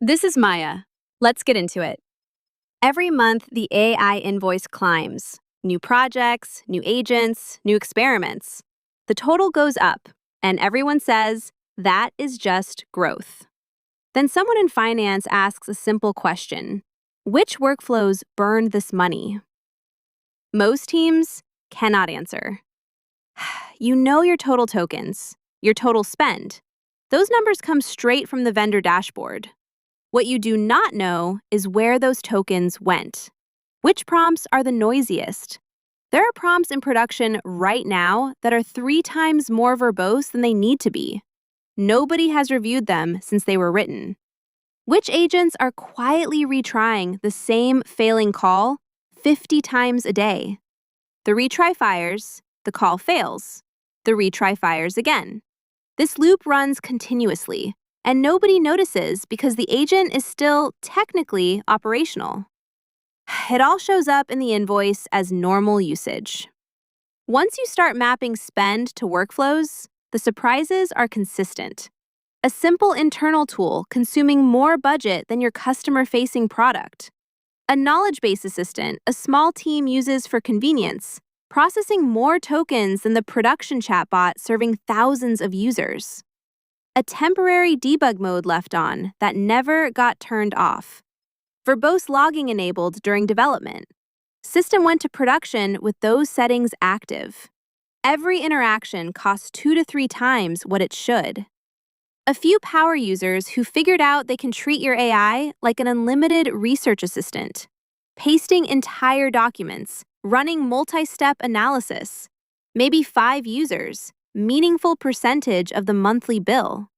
This is Maya. Let's get into it. Every month, the AI invoice climbs. New projects, new agents, new experiments. The total goes up, and everyone says, that is just growth. Then someone in finance asks a simple question. Which workflows burn this money? Most teams cannot answer. You know your total tokens, your total spend. Those numbers come straight from the vendor dashboard. What you do not know is where those tokens went. Which prompts are the noisiest? There are prompts in production right now that are 3 times more verbose than they need to be. Nobody has reviewed them since they were written. Which agents are quietly retrying the same failing call 50 times a day? The retry fires, the call fails. The retry fires again. This loop runs continuously, and nobody notices because the agent is still technically operational. It all shows up in the invoice as normal usage. Once you start mapping spend to workflows, the surprises are consistent. A simple internal tool consuming more budget than your customer-facing product. A knowledge-based assistant a small team uses for convenience, processing more tokens than the production chatbot serving thousands of users. A temporary debug mode left on that never got turned off. Verbose logging enabled during development. System went to production with those settings active. Every interaction costs 2 to 3 times what it should. A few power users who figured out they can treat your AI like an unlimited research assistant, pasting entire documents, running multi-step analysis. Maybe 5 users, meaningful percentage of the monthly bill.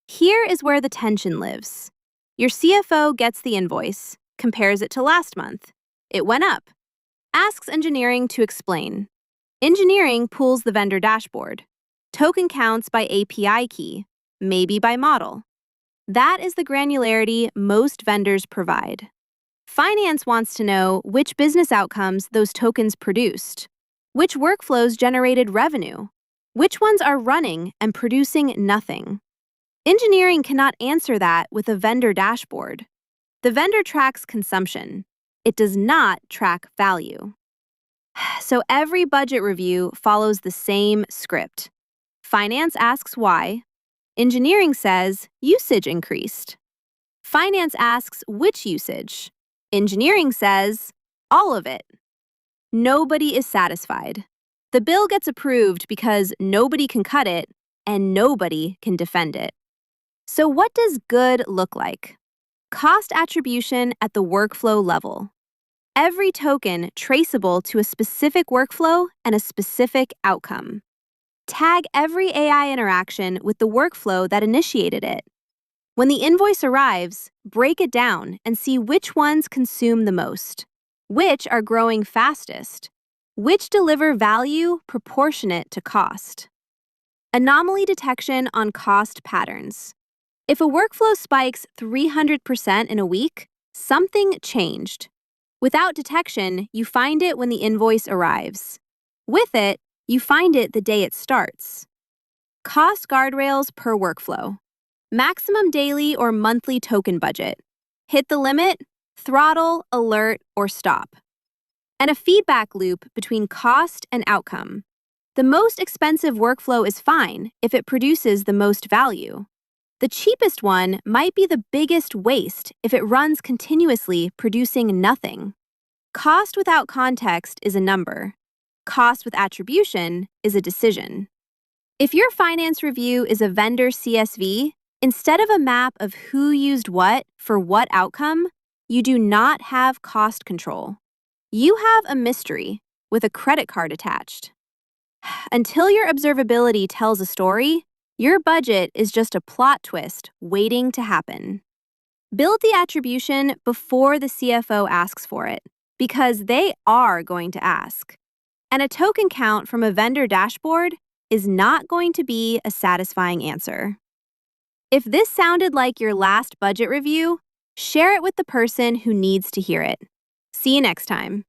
Here is where the tension lives. Your CFO gets the invoice, compares it to last month. It went up. Asks engineering to explain. Engineering pulls the vendor dashboard. Token counts by API key, maybe by model. That is the granularity most vendors provide. Finance wants to know which business outcomes those tokens produced, which workflows generated revenue, which ones are running and producing nothing. Engineering cannot answer that with a vendor dashboard. The vendor tracks consumption. It does not track value. So every budget review follows the same script. Finance asks why. Engineering says usage increased. Finance asks which usage. Engineering says all of it. Nobody is satisfied. The bill gets approved because nobody can cut it and nobody can defend it. So what does good look like? Cost attribution at the workflow level. Every token traceable to a specific workflow and a specific outcome. Tag every AI interaction with the workflow that initiated it. When the invoice arrives, break it down and see which ones consume the most, which are growing fastest, which deliver value proportionate to cost. Anomaly detection on cost patterns. If a workflow spikes 300% in a week, something changed. Without detection, you find it when the invoice arrives. With it, you find it the day it starts. Cost guardrails per workflow. Maximum daily or monthly token budget. Hit the limit, throttle, alert, or stop. And a feedback loop between cost and outcome. The most expensive workflow is fine if it produces the most value. The cheapest one might be the biggest waste if it runs continuously, producing nothing. Cost without context is a number. Cost with attribution is a decision. If your finance review is a vendor CSV, instead of a map of who used what for what outcome, you do not have cost control. You have a mystery with a credit card attached. Until your observability tells a story, your budget is just a plot twist waiting to happen. Build the attribution before the CFO asks for it, because they are going to ask. And a token count from a vendor dashboard is not going to be a satisfying answer. If this sounded like your last budget review, share it with the person who needs to hear it. See you next time.